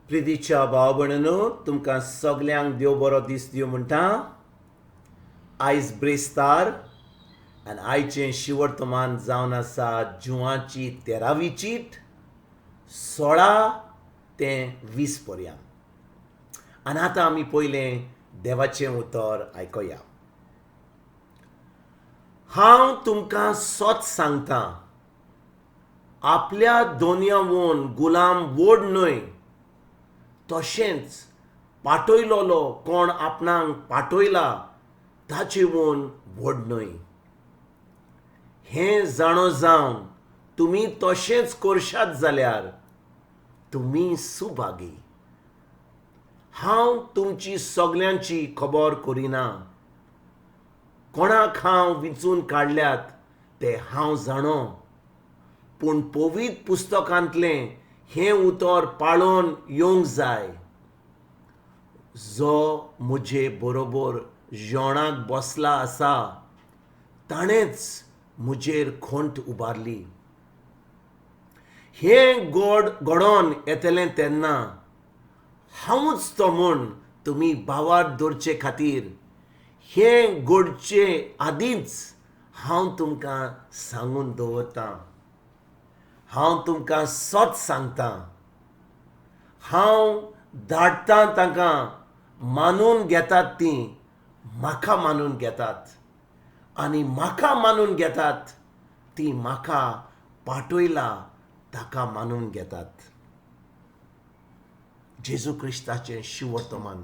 प्रितीच्या भाव भयणींनो, तुमकां सगल्यांक देव बरो दीस दिवं म्हणटा. आयज ब्रेस्तार आनी आयचें शिवर्तमान जावन आसा जुवाची 13वी चीट 16 ते 20 पर्यंत. आनी आतां आमी पयलें देवाचें उतर आयकया. हांव तुमकां सत सांगतां, आपल्या दोनयावून गुलाम वोड न्हय, तशेंच पाठयलोलो कोण आपणाक पाठयला ताचेवून व्हड न्हय. हें जाणो जावन तुमी तशेंच करशात जाल्यार तुमी सुभागी. हांव तुमची सगल्यांची खबर करिना. कोणाक हांव विचून काडल्यात ते हांव जाणो, पूण पवित्र पुस्तकांतलें हें उतर पाळोवन येवंक जाय. जो म्हजे बरोबर जेवणाक बसला आसा ताणेंच म्हजेर खंत उबारली. हें घडोवन येतलें तेन्ना हांवूच तो म्हूण तुमी भावार दवरचे खातीर हें घडचे आदींच हांव तुमकां सांगून दवरतां. हांव तुमकां सत सांगतां, हांव धाडटां तांकां मानून घेतात तीं म्हाका मानून घेतात, आनी म्हाका मानून घेतात तीं म्हाका पाठयला ताका मानून घेतात. जेजू क्रिस्ताचें शिवर्तमान.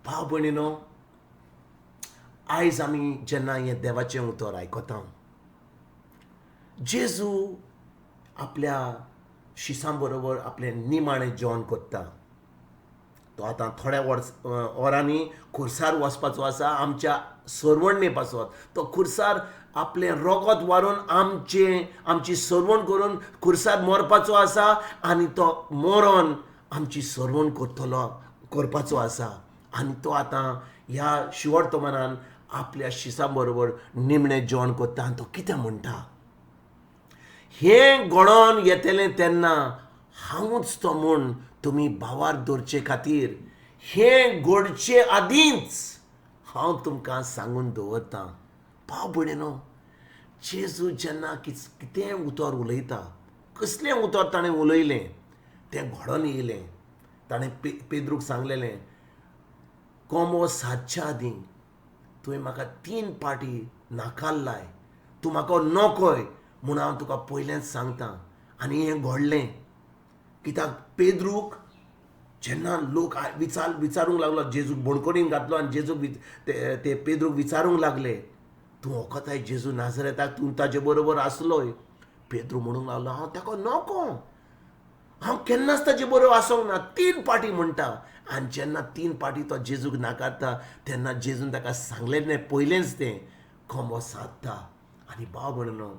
भाव भयणींनो, आयज आमी जेन्ना हें देवाचें उतर आयकता, जेजू आपल्या शिसां बरोबर आपलें निमाणें जेवण करता. तो आतां थोड्या वरांनी खुर्सार वचपाचो आसा आमच्या सरवणने पासत. तो खुर्सार आपलें रगत व्हारून आमची सरवण करून खुर्सार मरपाचो आसा, आनी तो मरोन आमची सरवण करपाचो आसा. आनी तो आतां ह्या शिवर्तमानान आपल्या शिसां बरोबर निमणें जेवण करता. आनी तो कितें म्हणटा? हें घडोवन येतलें तेन्ना हांवूच तो म्हूण तुमी भावार दवरचे खातीर हें घडचे आदींच हांव तुमकां सांगून दवरतां. भाव भयणींनो, जेजू जेन्ना कितें उतर उलयता, कसलें उतर ताणें उलयलें तें घडोवन येयलें. ताणें पेद्रूक सांगलेलें, कोंबो सादच्या आदीं तुवें म्हाका 3 पाटी नाकारलाय. तूं म्हाका नोकोय म्हूण हांव तुका पयलेंच सांगतां. आनी हें घडलें. कित्याक पेद्रूक जेन्ना लोक विचारूंक लागलो, जेजूक बणकोडीन घातलो आनी जेजूक ते पेद्रूक विचारूंक लागले, तूं वखदाय जेजू नाजरेताक तूं ताजे बरोबर आसलोय. पेद्रू म्हणूंक लागलो, हांव ताका नोको, हांव केन्नाच ताजे बरोबर आसोंक ना. 3 पाटी म्हणटा. आनी जेन्ना 3 पाटी तो जेजूक नाकारता तेन्ना जेजून ताका सांगलेलें पयलेंच तें, कोंबो सादता. आनी भाव भयणींनो,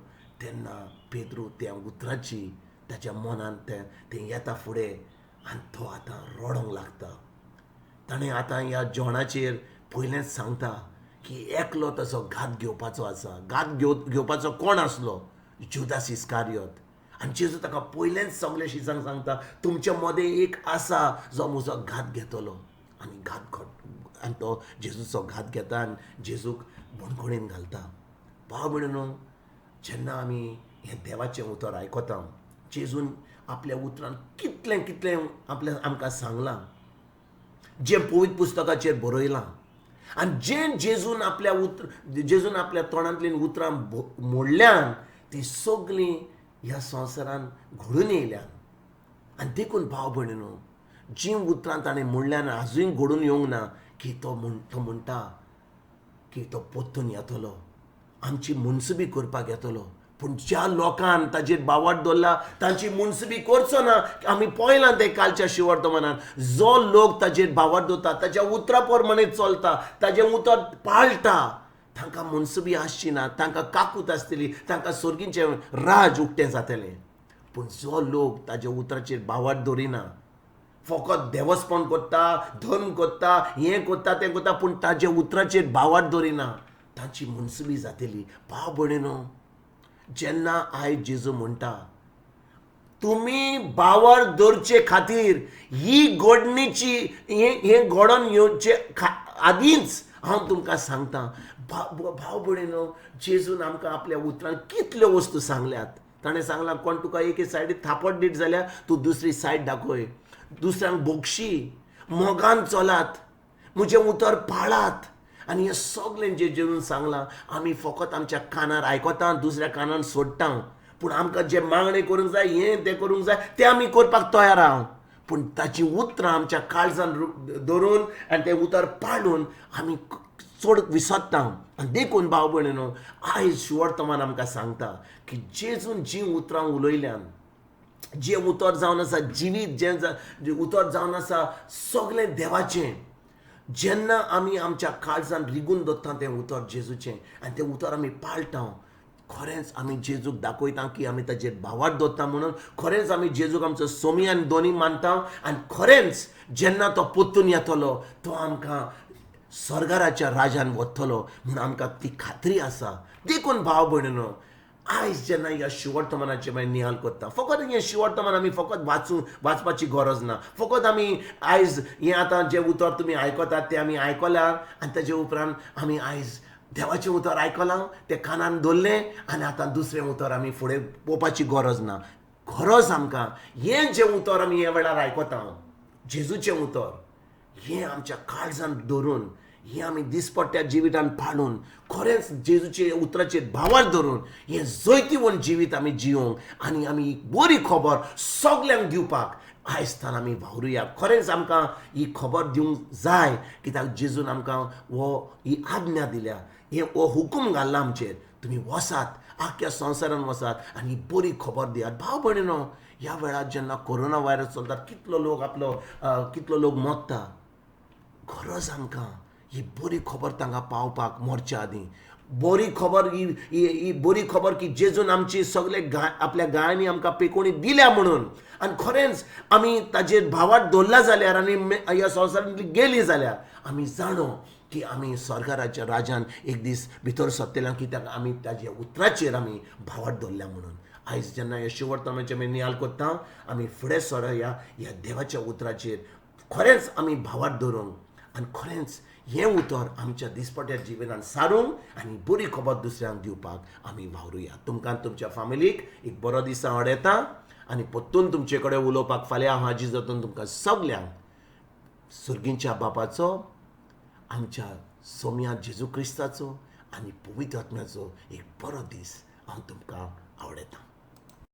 तेन्ना पेद्रू त्या उतराची ताच्या मनांत तें येता फुडें, आनी तो आतां रडोंक लागता. ताणें आतां ह्या जेवणाचेर पयलेंच सांगता की एकलो ताचो घात घेवपाचो आसा. घात घेवपाचो कोण आसलो? जुदास इस्कारियोत. आनी जेजू ताका पयलेंच सगळे शिसांक सांगता, तुमचे मदें एक आसा जो म्हजो घात घेतलो. आनी आनी तो जेजूचो घात घेता आनी जेजूक बणकोणीन घालता. भाव भयणींनो, जेन्ना आमी हें देवाचें उतर आयकता, जेजून आपल्या उतरान कितलें कितलें आमकां सांगलां, जें पवित्र पुस्तकाचेर बरयलां. आनी जें जेजून आपल्या तोंडांतलीं उतरां मोडल्यान तीं सगळीं ह्या संवसारान घडून येयल्यान. आनी देखून भाव भयणींनो, जीं उतरां ताणें मोडल्यान आजूय घडून येवंक ना, की तो म्हणटा की तो पोत्तून येतलो, आमची मुनसुबी करपाक येतलो. पूण ज्या लोकांन ताजेर बावाट दवरला तांची मुनसुबी करचो ना. आमी पळयलां तें कालच्या शिवर्तमानान. जो लोक ताजेर बावाट दवरता, ताच्या उतरा प्रमाणे चलता, ताजें उतर पाळटा, तांकां मुनसुबी आसची ना, तांकां काकूट आसतली, तांकां सर्गीचें राज उक्तें जातलें. पूण जो लोक ताज्या उतराचेर बावाट दवरिना, फकत देवस्पण करता, धर्म करता, हें करता तें करता, पूण ताज्या उतराचेर बावाट दवरिना, तांची मुनसुबी जातली. भाव भयणींनो, जेन्ना आयज जेजू म्हणटा तुम्ही भावार दवरचे खातीर ही घडणीची हे घडोवन येवचे आदींच हांव तुमकां सांगता, भाव भयणीनो, जेजून आमकां आपल्या उतरान कितल्यो वस्तू सांगल्यात. ताणें सांगलां, कोण तुका एके सायडीक थापट दीत जाल्यार तूं दुसरी सायड दाखय, दुसऱ्यांक बोगशी, मोगान चलात, म्हजें उतर पाळात. आनी हें सगळें जे जेजून सांगलां आमी फकत आमच्या कानार आयकता, दुसऱ्या कानार सोडटा. पूण आमकां जे मागणें करूंक जाय, हें तें करूंक जाय, तें आमी करपाक तयार आहा. पूण ताची उतरां आमच्या काळजान धरून आनी तें उतर पाळून आमी चड विसरता. आनी देखून भाव भयणीनो, आयज शिवर्तमान आमकां सांगता की जेजून जीं उतरां उलयल्यान, जें उतर जावन आसा जिवीत, जें उतर जावन आसा सगळें देवाचें, जेन्ना आमी आमच्या काळजान रिगून दवरता तें उतर जेजूचें आनी तें उतर आमी पाळटा, खरेंच आमी जेजूक दाखयता की आमी ताचेर भावार्थ दवरता म्हणून. खरेंच आमी जेजूक आमचो सोमी आनी दोनी मानता. आनी खरेंच जेन्ना तो परतून येतलो तो आमकां स्वर्गाच्या राजान व्हरतलो म्हणून आमकां ती खात्री आसा. देखून भाव भयणीनो, आयज जेन्ना ह्या शिवर्तमानाचें मागीर नियाळ करता, फकत हें शिवर्तमान आमी फकत वाचपाची गरज ना. फकत आमी आयज हें आतां जें उतर तुमी आयकतात तें आमी आयकलां आनी ताचे उपरांत आमी आयज देवाचें उतर आयकलां, तें कानान दवरलें आनी आतां दुसरें उतर आमी फुडें पळोवपाची गरज ना. खरोच आमकां हें जें उतर आमी ह्या वेळार आयकता, जेजूचें उतर, हें आमच्या काळजान दवरून, हें आमी दिसपट्ट्या जिवितान पाळून, खरेंच जेजूचे उतराचेर भावार्थ धरून हें जैतिवंत जिवीत आमी जियोंक आनी आमी बरी खबर सगल्यांक दिवपाक आयजतान आमी वावरुया. खरेंच आमकां ही खबर दिवंक जाय, कित्याक जेजून आमकां ही आज्ञा दिल्या, हो हुकूम घाल्ला आमचेर, तुमी वसात, आख्या संवसारान वसात आनी बरी खबर दियात. भाव भयणीनो, ह्या वेळार जेन्ना कोरोना व्हायरस चलता, कितलो लोक मरता, खरोच आमकां ही बरी खबर तांकां पावपाक मरच्या आदीं. बरी खबर ही बरी खबर की जेजून आमची सगळे आपल्या गायांनी आमकां पेकोवणी दिल्या म्हणून. आनी खरेंच आमी ताजेर भावार्थ दवरला जाल्यार आनी ह्या संवसारांतली गेली जाल्यार आमी जाणो की आमी स्वर्गाच्या राजान एक दीस भितर सरतल्या, कित्याक आमी ताज्या उतराचेर आमी भावार्थ दवरल्या म्हणून. आयज जेन्ना हे शिवर्तमानाचें आमी नियाळ करता, आमी फुडें सरया ह्या देवाच्या उतराचेर खरेंच आमी भावार्थ धरूंक आनी खरेंच हें उतर आमच्या दिसपट्या जिवितांत सारूंक आनी बरी खबर दुसऱ्यांक दिवपाक आमी वावरुया. तुमकां तुमच्या फॅमिलीक एक बरो दीस हांव येता आनी परतून तुमचे कडेन उलोवपाक फाल्यां हाजीर जातून तुमकां सगल्यांक सुर्गींच्या बापाचो, आमच्या सोम्या जेजू क्रिस्ताचो आनी पवित्र आत्म्याचो एक बरो दीस हांव तुमकां आवडयतां.